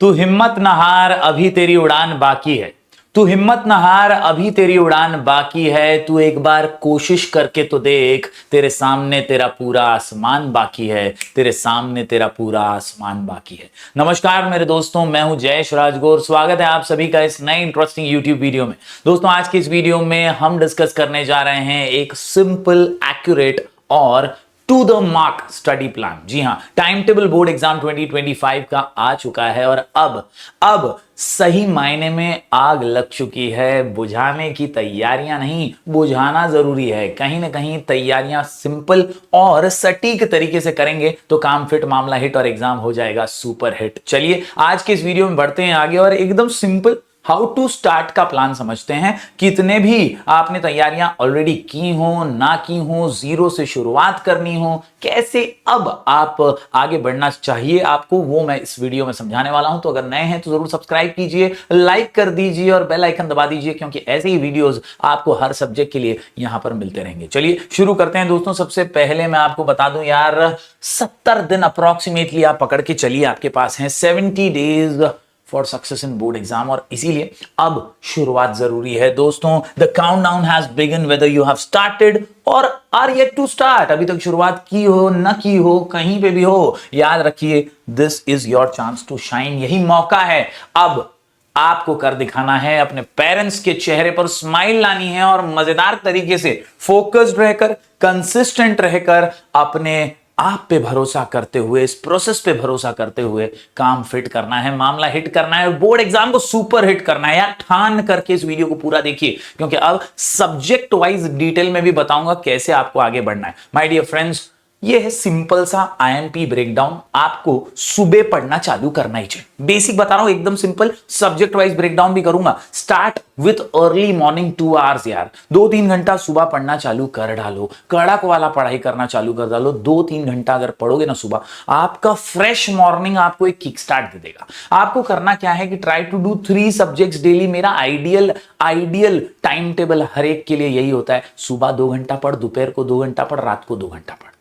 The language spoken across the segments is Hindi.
तू हिम्मत न हार, अभी तेरी उड़ान बाकी है। तू हिम्मत न हार, अभी तेरी उड़ान बाकी है। तू एक बार कोशिश करके तो देख, तेरे सामने तेरा पूरा आसमान बाकी है। तेरे सामने तेरा पूरा आसमान बाकी है। नमस्कार मेरे दोस्तों, मैं हूं जयेश राजगौर। स्वागत है आप सभी का इस नए इंटरेस्टिंग यूट्यूब वीडियो में। दोस्तों, आज की इस वीडियो में हम डिस्कस करने जा रहे हैं एक सिंपल, एक्यूरेट और to the mark study plan. जी हां, टाइम टेबल बोर्ड एग्जाम 2025 का आ चुका है और अब सही मायने में आग लग चुकी है। बुझाने की तैयारियां नहीं, बुझाना जरूरी है। कहीं ना कहीं तैयारियां सिंपल और सटीक तरीके से करेंगे तो काम फिट, मामला हिट और एग्जाम हो जाएगा सुपर हिट। चलिए आज के इस वीडियो में बढ़ते हैं आगे और एकदम सिंपल हाउ टू स्टार्ट का प्लान समझते हैं। कितने भी आपने तैयारियां ऑलरेडी की हो, ना की हो, जीरो से शुरुआत करनी हो, कैसे अब आप आगे बढ़ना चाहिए आपको, वो मैं इस वीडियो में समझाने वाला हूं। तो अगर नए हैं तो जरूर सब्सक्राइब कीजिए, लाइक कर दीजिए और बेल आइकन दबा दीजिए, क्योंकि ऐसे ही वीडियोस आपको हर सब्जेक्ट के लिए यहां पर मिलते रहेंगे। चलिए शुरू करते हैं दोस्तों। सबसे पहले मैं आपको बता दूं यार, 70 दिन अप्रोक्सीमेटली आप पकड़ के चलिए, आपके पास हैं 70 days for success in board exam. और इसीलिए अब शुरुआत जरूरी है दोस्तों। The countdown has begin, whether you have started और आर येट टू स्टार्ट। अभी तक शुरुआत की हो, न की हो, कहीं पे भी हो, याद रखिए this is your chance to shine. यही मौका है अब आपको कर दिखाना है। अपने पेरेंट्स के चेहरे पर स्माइल लानी है और मजेदार तरीके से फोकस्ड रहकर, कंसिस्टेंट रहकर, अपने आप पे भरोसा करते हुए, इस प्रोसेस पे भरोसा करते हुए काम फिट करना है, मामला हिट करना है और बोर्ड एग्जाम को सुपर हिट करना है। यार ठान करके इस वीडियो को पूरा देखिए, क्योंकि अब सब्जेक्ट वाइज डिटेल में भी बताऊंगा कैसे आपको आगे बढ़ना है। माय डियर फ्रेंड्स, ये है सिंपल सा आईएमपी ब्रेकडाउन। आपको सुबह पढ़ना चालू करना ही चाहिए। बेसिक बता रहा हूं, एकदम सिंपल। सब्जेक्ट वाइज ब्रेकडाउन भी करूंगा। Start with early morning 2 hours. यार 2-3 घंटा सुबह पढ़ना चालू कर डालो, कड़क वाला पढ़ाई करना चालू कर डालो। 2-3 घंटा अगर पढ़ोगे ना सुबह, आपका फ्रेश मॉर्निंग आपको एक किक स्टार्ट दे देगा। आपको करना क्या है कि try to do 3 subjects daily. मेरा आइडियल टाइम टेबल हर एक के लिए यही होता है। सुबह 2 घंटा पढ़, दोपहर को 2 घंटा पढ़, रात को 2 घंटा पढ़।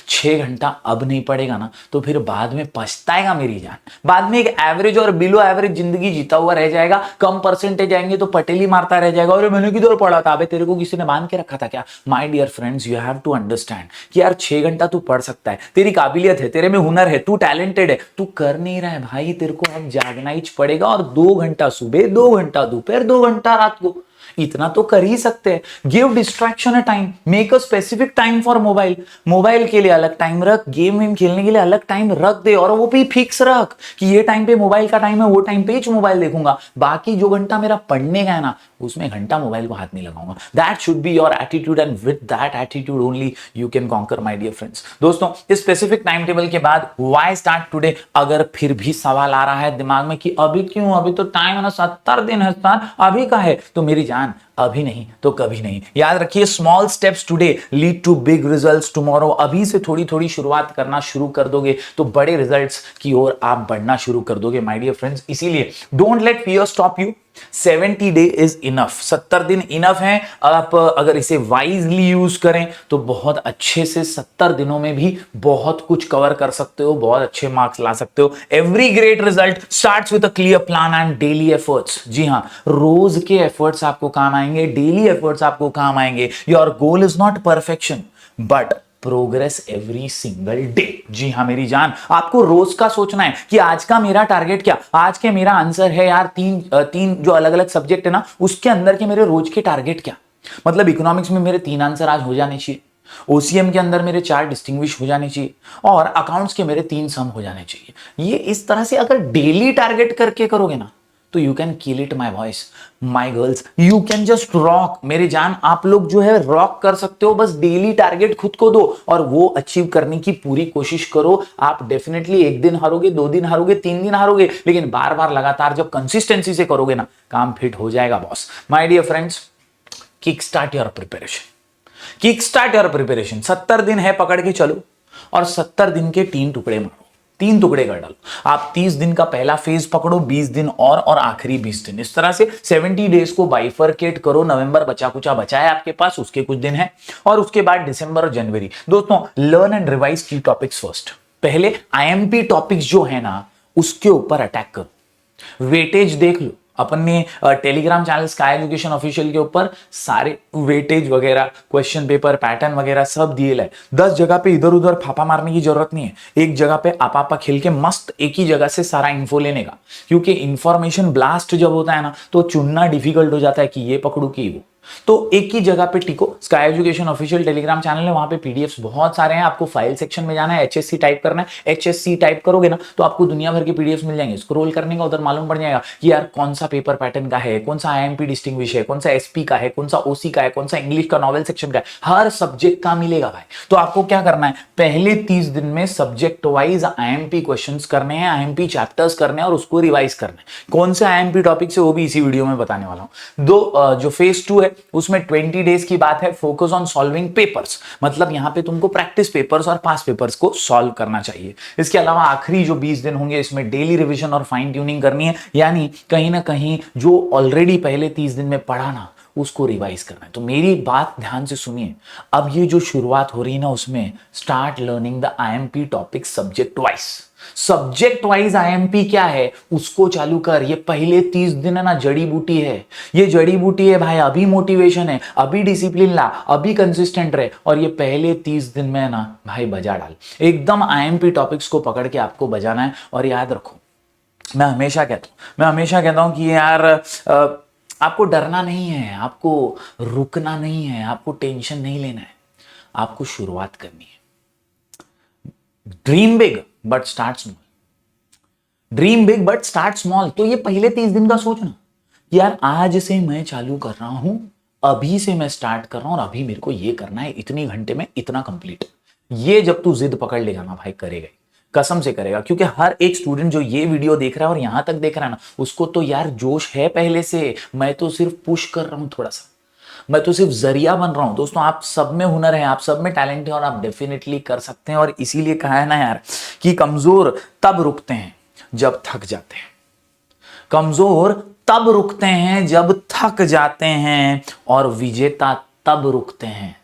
6 घंटा अब नहीं पड़ेगा ना तो फिर बाद में पछताएगा मेरी जान। बाद में एक एवरेज और बिलो एवरेज जिंदगी जीता हुआ रह जाएगा। कम परसेंटेज आएंगे तो पटेली मारता रह जाएगा, और मैंने किधर पढ़ा था, अबे तेरे को किसी ने बांध के रखा था क्या। My dear friends, you have to understand कि यार 6 घंटा तू पढ़ सकता है, तेरी काबिलियत है, तेरे में हुनर है, तू टैलेंटेड है, तू कर नहीं रहा है भाई, तेरे को अब जागना ही पड़ेगा। और 2 घंटा सुबह, 2 घंटा दोपहर, 2 घंटा रात को, इतना तो कर ही सकते हैं। Give distraction a time, make a specific time for mobile. Mobile के लिए अलग टाइम रख, गेम वेम खेलने के लिए अलग टाइम रख दे, और वो भी फिक्स रख कि ये टाइम पे मोबाइल का टाइम है, वो टाइम पे ही मोबाइल देखूंगा। बाकी जो घंटा मेरा पढ़ने का है ना, उसमें घंटा मोबाइल को हाथ नहीं लगाऊंगा। That should be your attitude, and with that attitude only you can conquer my dear friends. दोस्तों, इस स्पेसिफिक टाइम टेबल के बाद व्हाई स्टार्ट टुडे, अगर फिर भी सवाल आ रहा है दिमाग में कि अभी क्यों, अभी तो टाइम है ना, 70 दिन है सर, अभी का है, तो मेरी जान अभी नहीं तो कभी नहीं। याद रखिए, small steps today lead to big results tomorrow. अभी से थोड़ी थोड़ी शुरुआत करना शुरू कर दोगे तो बड़े रिजल्ट्स की ओर आप बढ़ना शुरू कर दोगे माय डियर फ्रेंड्स। इसीलिए don't let fear stop you. 70 day is enough, 70 दिन इनफ है। आप अगर इसे वाइजली यूज करें तो बहुत अच्छे से 70 दिनों में भी बहुत कुछ कवर कर सकते हो, बहुत अच्छे मार्क्स ला सकते हो। Every great result starts with a clear plan and daily efforts. जी हां, रोज के एफर्ट्स आपको काम आएंगे, डेली एफर्ट्स आपको काम आएंगे। Your goal is not perfection but progress every single day. जी हां मेरी जान, आपको रोज का सोचना है कि आज का मेरा टारगेट क्या, आज के मेरा आंसर है यार तीन जो अलग अलग सब्जेक्ट है ना, उसके अंदर के मेरे रोज के टारगेट क्या। मतलब इकोनॉमिक्स में मेरे 3 आंसर आज हो जाने चाहिए, ओसीएम के अंदर मेरे 4 डिस्टिंग्विश हो जाने चाहिए, और अकाउंट्स के मेरे 3 सम हो जाने चाहिए। ये इस तरह से अगर डेली टारगेट करके करोगे ना तो you can kill it my boys, my girls, you can just rock. मेरे जान, आप लोग जो है रॉक कर सकते हो। बस डेली टारगेट खुद को दो और वो अचीव करने की पूरी कोशिश करो। आप डेफिनेटली 1 दिन हारोगे, 2 दिन हारोगे, 3 दिन हारोगे, लेकिन बार बार लगातार जब कंसिस्टेंसी से करोगे ना, काम फिट हो जाएगा boss. My dear friends, kick start your preparation, kick start your preparation. 70 दिन है, पकड़ के चलो, और 70 दिन के 3 टुकड़े मारो, 3 टुकड़े कर डालो। आप 30 दिन का पहला फेज पकड़ो, 20 दिन और आखिरी 20 दिन। इस तरह से 70 डेज को बाइफरकेट करो। नवंबर बचा कुचा बचा है आपके पास, उसके कुछ दिन है, और उसके बाद दिसंबर और जनवरी। दोस्तों, लर्न एंड रिवाइज की टॉपिक्स फर्स्ट। पहले आईएमपी टॉपिक्स जो है ना, उसके ऊपर अटैक करो। वेटेज देख लो, अपन ने Telegram channel sky education official के ऊपर सारे वेटेज वगैरह, क्वेश्चन पेपर पैटर्न वगैरह सब दिए है। 10 जगह पे इधर उधर फापा मारने की जरूरत नहीं है, एक जगह पे आपा खेल के मस्त एक ही जगह से सारा इन्फो लेने का, क्योंकि इंफॉर्मेशन ब्लास्ट जब होता है ना तो चुनना डिफिकल्ट हो जाता है कि ये पकड़ू कि वो। तो एक ही जगह पे टिको, sky education official Telegram channel है, वहां पे पीडीएफ्स बहुत सारे हैं। आपको फाइल सेक्शन में जाना है, एचएससी टाइप करना है, एचएससी टाइप करोगे ना तो आपको दुनिया भर के पीडीएफ्स मिल जाएंगे। स्क्रॉल करने का उधर मालूम पड़ जाएगा कि यार कौन सा पेपर पैटर्न का है, कौन सा आईएमपी डिस्टिंग्विश है, कौन सा एसपी का है, कौन सा ओसी का है, कौन सा इंग्लिश का नॉवेल सेक्शन का है, हर सब्जेक्ट का मिलेगा भाई। तो आपको क्या करना है, पहले 30 दिन में सब्जेक्ट वाइज आईएमपी क्वेश्चंस करने हैं, आईएमपी चैप्टर्स करने हैं और उसको रिवाइज करना है। कौन से आईएमपी टॉपिक से वो भी इसी वीडियो में बताने वाला हूं। जो फेज 2 है उसमें 20 डेज की बात है, फोकस ऑन सॉल्विंग पेपर्स, मतलब यहां पे तुमको प्रैक्टिस पेपर्स और पास पेपर्स को सॉल्व करना चाहिए। इसके अलावा आखिरी जो 20 दिन होंगे इसमें डेली रिवीजन और फाइन ट्यूनिंग करनी है, यानी कहीं ना कहीं जो ऑलरेडी पहले 30 दिन में पढ़ा ना उसको रिवाइज करना है। तो मेरी बात ध्यान से सुनिए, अब ये जो शुरुआत हो रही है ना उसमें start learning the IMP topic subject wise. Subject wise IMP क्या है उसको चालू कर। ये पहले 30 दिन है ना जड़ी बूटी है, ये जड़ी बूटी है भाई। अभी मोटिवेशन है, अभी डिसिप्लिन ला, अभी कंसिस्टेंट रहे और ये पहले 30 दिन में है ना भाई बजा डाल। एकदम आईएमपी टॉपिक्स को पकड़ के आपको बजाना है। और याद रखो, मैं हमेशा कहता हूं कि यार आपको डरना नहीं है, आपको रुकना नहीं है, आपको टेंशन नहीं लेना है, आपको शुरुआत करनी है। Dream big but start small, dream big but start small. तो ये पहले 30 दिन का सोचना यार, आज से मैं चालू कर रहा हूं, अभी से मैं स्टार्ट कर रहा हूं और अभी मेरे को ये करना है, इतनी घंटे में इतना कंप्लीट। ये जब तू जिद पकड़ लेगा ना भाई, करेगा, कसम से करेगा। क्योंकि हर एक स्टूडेंट जो ये वीडियो देख रहा है और यहां तक देख रहा है ना, उसको तो यार जोश है पहले से। मैं तो सिर्फ पुश कर रहा हूं थोड़ा सा, मैं तो सिर्फ जरिया बन रहा हूं। दोस्तों आप सब में हुनर है, आप सब में टैलेंट है और आप डेफिनेटली कर सकते हैं। और इसीलिए कहा है ना यार कि कमजोर तब रुकते हैं जब थक जाते हैं, कमजोर तब रुकते हैं जब थक जाते हैं, और विजेता तब रुकते हैं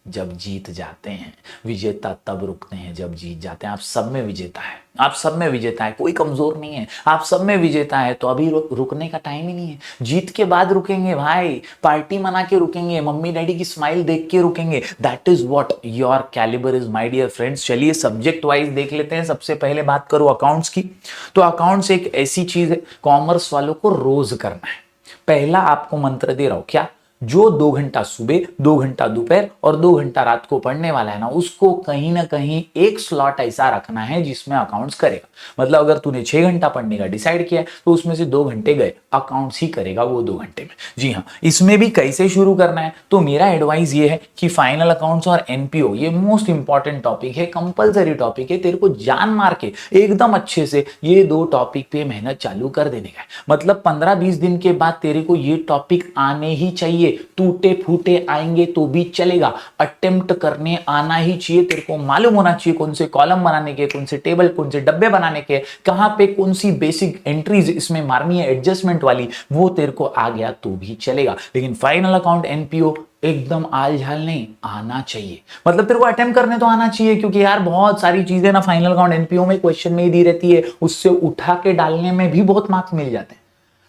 जब जीत जाते हैं। विजेता तब रुकते हैं जब जीत जाते हैं। आप सब में विजेता है, आप सब में विजेता है, कोई कमजोर नहीं है, आप सब में विजेता है। तो अभी रुकने का टाइम ही नहीं है। जीत के बाद रुकेंगे भाई, पार्टी मना के रुकेंगे, मम्मी डैडी की स्माइल देख के रुकेंगे। That is what your calibre is my dear friends. चलिए सब्जेक्ट वाइज देख लेते हैं। सबसे पहले बात करूं अकाउंट्स की, तो अकाउंट्स एक ऐसी चीज है कॉमर्स वालों को रोज करना है। पहला आपको मंत्र दे रहा हूं, क्या? जो 2 घंटा सुबह, 2 घंटा दोपहर और 2 घंटा रात को पढ़ने वाला है ना, उसको कहीं ना कहीं एक स्लॉट ऐसा रखना है जिसमें अकाउंट्स करेगा। मतलब अगर तूने 6 घंटा पढ़ने का डिसाइड किया है तो उसमें से 2 घंटे गए, अकाउंट्स ही करेगा वो 2 घंटे में। जी हाँ, इसमें भी कैसे शुरू करना है, तो मेरा एडवाइस ये है कि फाइनल अकाउंट्स और एनपीओ ये मोस्ट इंपॉर्टेंट टॉपिक है, कंपलसरी टॉपिक है। तेरे को जान मार के एकदम अच्छे से ये 2 टॉपिक पे मेहनत चालू कर देने का है। मतलब 15-20 दिन के बाद तेरे को ये टॉपिक आने ही चाहिए। टूटे फूटे आएंगे तो भी चलेगा, अटेम्प्ट करने आना ही चाहिए। तेरे को मालूम होना चाहिए कौन से कॉलम बनाने के, कौन से टेबल, कौन से डब्बे बनाने के, कहां पे कौन सी बेसिक एंट्रीज इसमें मारनी है एडजस्टमेंट वाली, वो तेरे को आ गया तो भी चलेगा। लेकिन फाइनल अकाउंट एनपीओ एकदम आल झाल नहीं, आना चाहिए। मतलब तेरे को अटेम्प्ट करने तो आना चाहिए, क्योंकि यार बहुत सारी चीजें ना फाइनल अकाउंट एनपीओ में क्वेश्चन में ही दी रहती है, उससे उठा के डालने में भी बहुत मार्क्स मिल जाते हैं।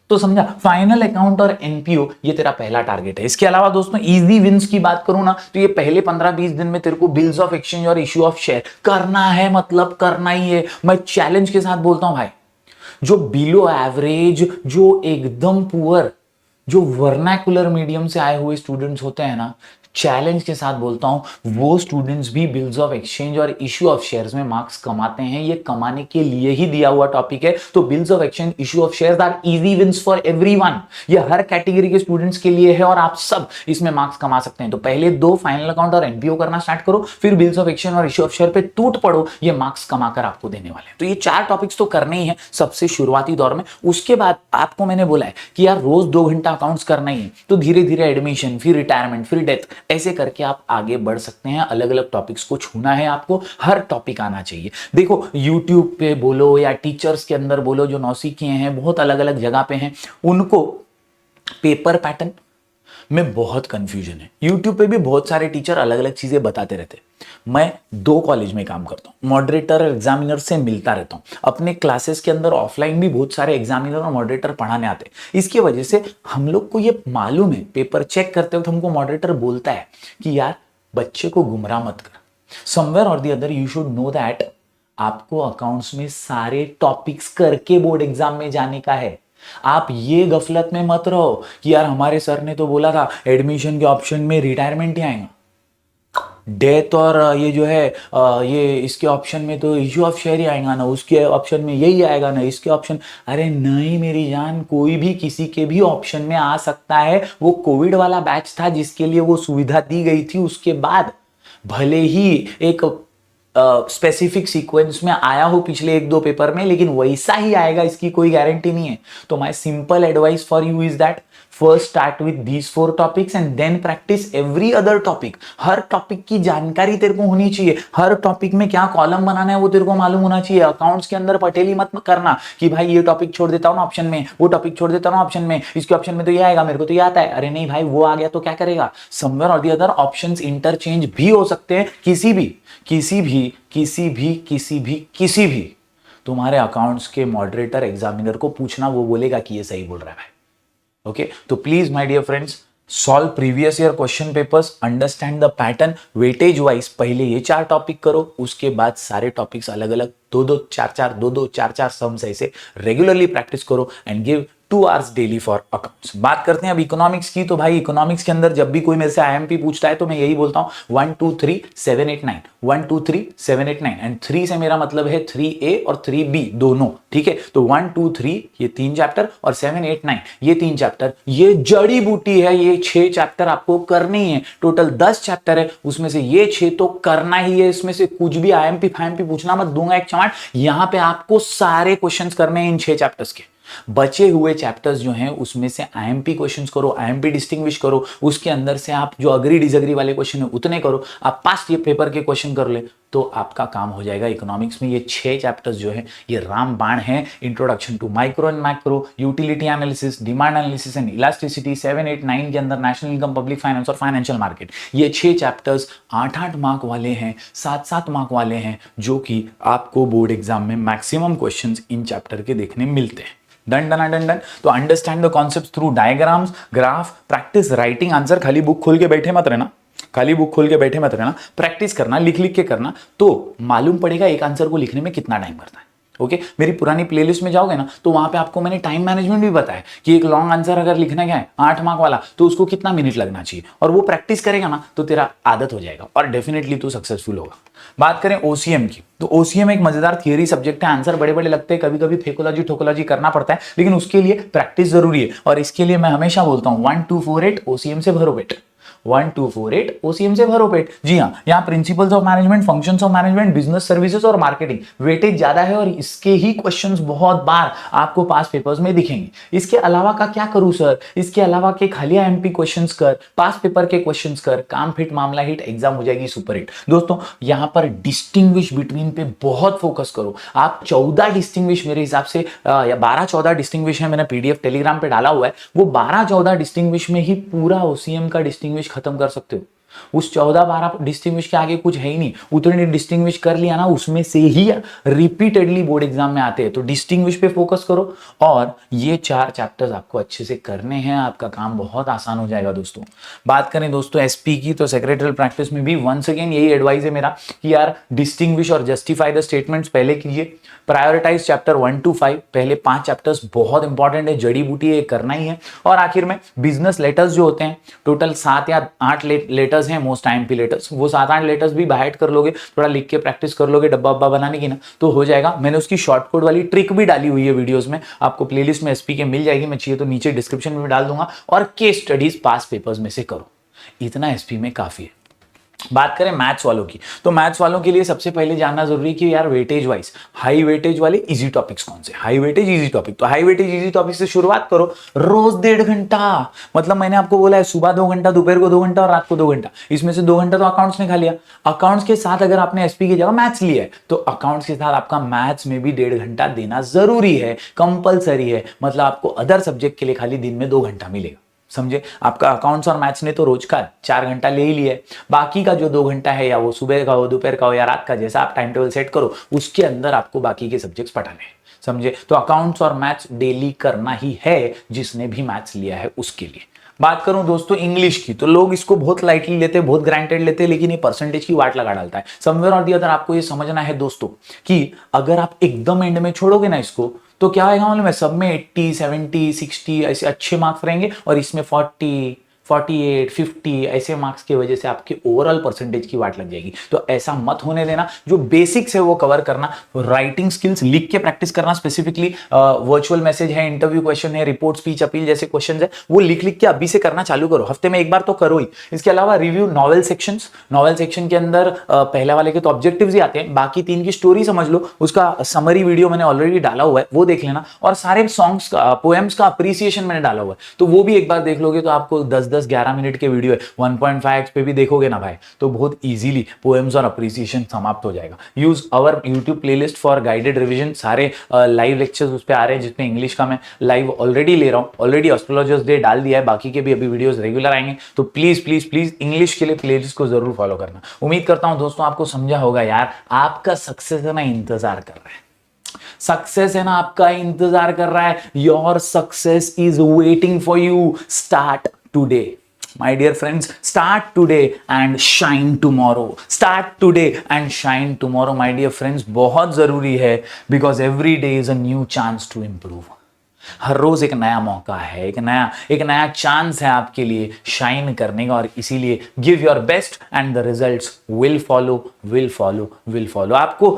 तो समझा, फाइनल अकाउंट और एनपीओ ये तेरा पहला टारगेट है। इसके अलावा दोस्तों इजी विंस की बात करूं ना, तो ये पहले 15-20 दिन में तेरे को बिल्स ऑफ एक्सचेंज और इश्यू ऑफ शेयर करना है, मतलब करना ही है। मैं चैलेंज के साथ बोलता हूं भाई, जो बिलो एवरेज, जो एकदम पुअर, जो वर्नाकुलर मीडियम से आए हुए स्टूडेंट्स होते हैं ना, चैलेंज के साथ बोलता हूं वो स्टूडेंट्स भी बिल्स ऑफ एक्सचेंज और इश्यू ऑफ शेयर्स में मार्क्स कमाते हैं। ये कमाने के लिए ही दिया हुआ टॉपिक है। तो bills of exchange, issue of shares are easy wins for everyone. ये हर कैटेगरी के स्टूडेंट्स के लिए है और आप सब इसमें मार्क्स कमा सकते हैं। तो पहले 2 फाइनल अकाउंट और एनपीओ करना स्टार्ट करो, फिर बिल्स ऑफ एक्सचेंज और इश्यू ऑफ शेयर पे टूट पड़ो, ये मार्क्स कमाकर आपको देने वाले हैं। तो ये 4 टॉपिक्स तो करने ही है सबसे शुरुआती दौर में। उसके बाद आपको मैंने बोला है कि यार रोज 2 घंटा अकाउंट्स करना ही है, तो धीरे धीरे एडमिशन, फिर रिटायरमेंट, फिर डेथ, ऐसे करके आप आगे बढ़ सकते हैं। अलग अलग टॉपिक्स को छूना है आपको, हर टॉपिक आना चाहिए। देखो यूट्यूब पे बोलो या टीचर्स के अंदर बोलो जो नौसिखिए हैं, बहुत अलग अलग जगह पे हैं, उनको पेपर पैटर्न में बहुत कंफ्यूजन है। यूट्यूब पे भी बहुत सारे टीचर अलग अलग चीजें बताते रहते हैं। मैं 2 कॉलेज में काम करता हूँ, मॉडरेटर और एग्जामिनर से मिलता रहता हूँ। अपने क्लासेस के अंदर ऑफलाइन भी बहुत सारे एग्जामिनर और मॉडरेटर पढ़ाने आते हैं। इसकी वजह से हम लोग को ये मालूम है, पेपर चेक करते वक्त हमको मॉडरेटर बोलता है कि यार बच्चे को गुमराह मत कर, समवेयर और the other you should know that आपको अकाउंट्स में सारे टॉपिक्स करके बोर्ड एग्जाम में जाने का है। आप ये गफलत में मत रहो कि यार हमारे सर ने तो बोला था एडमिशन के ऑप्शन में रिटायरमेंट ही आएगा, डेथ और ये जो है ये इसके ऑप्शन में तो इश्यू ऑफ शेयर ही आएगा ना, उसके ऑप्शन में यही आएगा ना, इसके ऑप्शन। अरे नहीं मेरी जान, कोई भी किसी के भी ऑप्शन में आ सकता है। वो कोविड वाला बैच था जिसके लिए वो सुविधा दी गई थी, उसके बाद भले ही एक स्पेसिफिक सीक्वेंस में आया हो पिछले 1-2 पेपर में, लेकिन वैसा ही आएगा इसकी कोई गारंटी नहीं है। तो my simple advice for you is that first start with these 4 topics and then practice every other topic. हर टॉपिक की जानकारी तेरे को होनी चाहिए, हर टॉपिक में क्या कॉलम बनाना है वो तेरे को मालूम होना चाहिए। अकाउंट्स के अंदर पटेली मत करना कि भाई ये टॉपिक छोड़ देता हूँ ऑप्शन में, वो टॉपिक छोड़ देता हूँ ऑप्शन में, इसके ऑप्शन में तो ये आएगा, मेरे को तो ये आता है। अरे नहीं भाई, वो आ गया तो क्या करेगा, समवेयर और द अदर ऑप्शंस इंटरचेंज भी हो सकते हैं। किसी भी तुम्हारे अकाउंट्स के मॉडरेटर एग्जामिनर को पूछना, वो बोलेगा कि ये सही बोल रहा है भाई। ओके, तो please my dear friends, solve previous year question papers, understand the pattern, weightage wise पहले ये 4 टॉपिक करो, उसके बाद सारे टॉपिक्स अलग अलग 2-2, 4-4 सम्स ऐसे रेगुलरली प्रैक्टिस करो and give 2 hours daily for accounts. बात करते हैं अब इकोनॉमिक्स की। तो भाई इकोनॉमिक्स के अंदर जब भी कोई मेरे से आईएमपी पूछता है तो मैं यही बोलता हूं 1 2 3 7 8 9, 1 2 3 7 8 9 एंड 3 से मेरा मतलब है 3A और 3B दोनों, ठीक है। तो 1 2 3 ये 3 चैप्टर और 7 8 9 ये 3 चैप्टर, ये जड़ी बूटी है, ये 6 चैप्टर आपको करनी है। टोटल 10 चैप्टर है, उसमें से ये 6 तो करना ही है। इसमें से कुछ भी आईएमपी फाईएमपी पूछना मत, दूंगा एक चमाट। यहां पे आपको सारे क्वेश्चंस करने हैं इन 6 चैप्टर्स के। बचे हुए चैप्टर्स जो हैं उसमें से आईएमपी क्वेश्चंस करो, आईएमपी डिस्टिंग्विश करो, उसके अंदर से आप जो अग्री डिसएग्री वाले क्वेश्चन है उतने करो। आप पास्ट ये पेपर के क्वेश्चन कर ले तो आपका काम हो जाएगा इकोनॉमिक्स में। ये 6 चैप्टर्स जो है ये रामबाण है। Introduction to micro and macro, utility analysis, demand analysis and elasticity, 7 8 9 के अंदर नेशनल इनकम, पब्लिक फाइनेंस और फाइनेंशियल मार्केट। ये 6 चैप्टर्स 8-8 मार्क वाले हैं, 7-7 मार्क वाले हैं, जो कि आपको बोर्ड एग्जाम में मैक्सिमम क्वेश्चंस इन चैप्टर के देखने मिलते हैं। डन। तो understand the concepts through diagrams, graph, practice writing answer. खाली बुक खोल के बैठे मत रहना, प्रैक्टिस करना, लिख के करना, तो मालूम पड़ेगा एक आंसर को लिखने में कितना टाइम लगता है। ओके, मेरी पुरानी प्लेलिस्ट में जाओगे ना तो वहां पे आपको मैंने टाइम मैनेजमेंट भी बताया कि एक लॉन्ग आंसर अगर लिखना क्या है 8 मार्क वाला तो उसको कितना मिनट लगना चाहिए, और वो प्रैक्टिस करेगा ना तो तेरा आदत हो जाएगा और डेफिनेटली तू सक्सेसफुल होगा। बात करें ओसीएम की, तो ओसीएम एक मजेदार थियरी सब्जेक्ट है। आंसर बड़े बड़े लगते हैं, कभी कभी फेकोलॉजी ठोकोलॉजी करना पड़ता है, लेकिन उसके लिए प्रैक्टिस जरूरी है। और इसके लिए मैं हमेशा बोलता हूं 1 2 4 8 ओसीएम से भरो पेट, 1 2 4 8 ओसीएम से भरो पेट। जी हाँ, यहाँ principles of management, functions of management, business services और मार्केटिंग वेटेज ज्यादा है, और इसके ही क्वेश्चंस बहुत बार आपको पास पेपर्स में दिखेंगे। इसके अलावा का क्या करूं सर, इसके अलावा के खाली एमपी क्वेश्चंस कर, पास पेपर के क्वेश्चंस कर, काम फिट मामला हिट, एग्जाम हो जाएगी सुपर हिट। दोस्तों यहाँ पर डिस्टिंग्विश बिटवीन पे बहुत फोकस करो। आप 14 डिस्टिंग्विश मेरे हिसाब से या 12-14 डिस्टिंग्विश है, मैंने पीडीएफ टेलीग्राम पे डाला हुआ है, वो 12-14 डिस्टिंग्विश में ही पूरा ओसीएम का डिस्टिंग्विश खत्म कर सकते हो। उस 14-12 डिस्टिंग्विश के आगे कुछ है ही नहीं, उतने डिस्टिंग्विश कर लिया ना, उसमें से ही रिपीटेडली बोर्ड एग्जाम में आते हैं। तो डिस्टिंग्विश पे फोकस करो और ये 4 चैप्टर्स आपको अच्छे से करने हैं, आपका काम बहुत आसान हो जाएगा दोस्तों। बात करें दोस्तों एसपी की, तो सेक्रेटरियल प्रैक्टिस में भी वंस अगेन यही एडवाइस है मेरा कि यार डिस्टिंग्विश और जस्टिफाई द स्टेटमेंट्स पहले कीजिए। प्रायोरिटाइज चैप्टर 1 to 5, पहले 5 चैप्टर्स बहुत इंपॉर्टेंट है, जड़ी बूटी है, करना ही है। और आखिर में बिजनेस लेटर्स जो होते हैं, टोटल 7 या 8 लेटर्स हैं, मोस्ट आईएमपी लेटर्स, वो 7-8 लेटर्स भी बाइट कर लोगे, थोड़ा लिख के प्रैक्टिस कर लोगे डब्बा वब्बा बनाने की ना, तो हो जाएगा। मैंने उसकी शॉर्ट कोड वाली ट्रिक भी डाली हुई है वीडियोस में, आपको प्लेलिस्ट में एसपी के मिल जाएगी, मैं चाहिए तो नीचे डिस्क्रिप्शन में डाल दूंगा। और केस स्टडीज पास पेपर्स में से करो, इतना एसपी में काफी है। बात करें मैथ्स वालों की, तो मैथ्स वालों के लिए सबसे पहले जानना जरूरी है कि यार वेटेज वाइज हाई वेटेज वाले इजी टॉपिक्स कौन से, हाई वेटेज इजी टॉपिक। तो हाई वेटेज इजी टॉपिक से शुरुआत करो, रोज 1.5 घंटा, मतलब मैंने आपको बोला है सुबह 2 घंटा, दोपहर को 2 घंटा और रात को 2 घंटा, इसमें से 2 घंटा तो अकाउंट्स ने खा लिया। अकाउंट्स के साथ अगर आपने एसपी की जगह मैथ्स लिया है तो अकाउंट्स के साथ आपका मैथ्स में भी 1.5 घंटा देना जरूरी है, कंपलसरी है। मतलब आपको अदर सब्जेक्ट के लिए खाली दिन में 2 घंटा मिलेगा। समझे। आपका अकाउंट्स और मैथ्स ने तो रोज का 4 घंटा ले ही लिया है, बाकी का जो 2 घंटा है, या वो सुबह का हो, दोपहर का हो या रात का, जैसा आप टाइम टेबल सेट करो उसके अंदर आपको बाकी के सब्जेक्ट्स पढ़ाने हैं, समझे। तो अकाउंट्स और मैथ्स डेली करना ही है, जिसने भी मैथ्स लिया है उसके लिए। बात करूं दोस्तों इंग्लिश की, तो लोग इसको बहुत लाइटली लेते हैं, बहुत ग्रांटेड लेते हैं, लेकिन ये परसेंटेज की वाट लगा डालता है। समवेयर और दी अदर आपको ये समझना है दोस्तों कि अगर आप एकदम एंड में छोड़ोगे ना इसको, तो क्या होगा मालूम है, सब में 80, 70, 60 ऐसे अच्छे मार्क्स रहेंगे, और इसमें 40, 48, 50 ऐसे मार्क्स की वजह से आपके ओवरऑल परसेंटेज की वाट लग जाएगी। तो ऐसा मत होने देना। जो बेसिक्स है वो कवर करना, राइटिंग स्किल्स लिख के प्रैक्टिस करना, स्पेसिफिकली वर्चुअल मैसेज है, इंटरव्यू क्वेश्चन है, रिपोर्ट, स्पीच, अपील जैसे क्वेश्चन है, वो लिख लिख के अभी से करना चालू करो, हफ्ते में एक बार तो करो ही। इसके अलावा review novel sections, novel section के अंदर पहले वाले के तो ऑब्जेक्टिव्स ही आते हैं, बाकी 3 की स्टोरी समझ लो, उसका समरी वीडियो मैंने ऑलरेडी डाला हुआ है, वो देख लेना। और सारे सॉन्ग्स का, पोएम्स का अप्रिसिएशन मैंने डाला हुआ है, तो वो भी एक बार देख लोगे तो आपको 10-11 मिनट के वीडियो है, 1.5x पे भी देखोगे ना भाई, तो बहुत इजीली पोएम्स और अप्रिसिएशन समाप्त हो जाएगा। Use our YouTube playlist for guided revision, सारे लाइव लेक्चर्स उस पे आ रहे हैं, जिसमें इंग्लिश का मैं लाइव ऑलरेडी ले रहा हूँ, ऑलरेडी एस्ट्रोलॉजर्स डे डाल दिया है, बाकी के भी अभी वीडियोस रेगुलर आएंगे। तो प्लीज प्लीज प्लीज इंग्लिश के लिए प्लेलिस्ट को जरूर फॉलो करना। उम्मीद करता हूं दोस्तों आपको समझा होगा यार, आपका सक्सेस है ना इंतजार कर रहा है, सक्सेस है ना आपका इंतजार कर रहा है, your success is waiting for you. Start today my dear friends, start today and shine tomorrow, start today and shine tomorrow my dear friends, बहुत जरूरी है, because every day is a new chance to improve। हर रोज एक नया मौका है, एक नया चांस है आपके लिए शाइन करने का, और इसीलिए give your best and the results will follow, will follow, will follow. आपको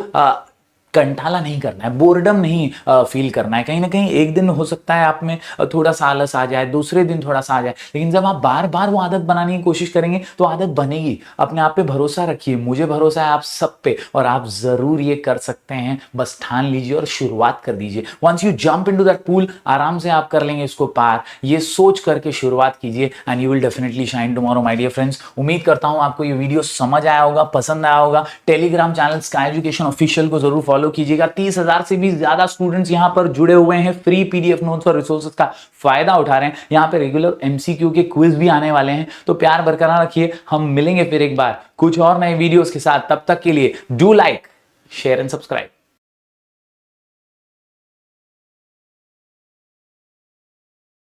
कंटाला नहीं करना है, बोर्डम नहीं फील करना है। कहीं ना कहीं एक दिन हो सकता है आप में थोड़ा सा आलस आ जाए, दूसरे दिन थोड़ा सा आ जाए, लेकिन जब आप बार बार वो आदत बनाने की कोशिश करेंगे तो आदत बनेगी। अपने आप पे भरोसा रखिए, मुझे भरोसा है आप सब पे, और आप जरूर ये कर सकते हैं। बस ठान लीजिए और शुरुआत कर दीजिए। Once you jump into that pool, आराम से आप कर लेंगे इसको पार। ये सोच करके शुरुआत कीजिए and you will definitely shine tomorrow my dear friends. उम्मीद करता हूं आपको ये वीडियो समझ आया होगा, पसंद आया होगा। Telegram channel sky education official को जरूर फॉलो कीजिएगा। 30,000 से भी ज्यादा स्टूडेंट्स यहां पर जुड़े हुए हैं, फ्री पीडीएफ नोट्स और रिसोर्सेज का फायदा उठा रहे हैं। यहां पे रेगुलर एमसीक्यू के क्विज भी आने वाले हैं, तो प्यार बरकरार रखिए। हम मिलेंगे फिर एक बार कुछ और नए वीडियोस के साथ, तब तक के लिए do like, share and subscribe.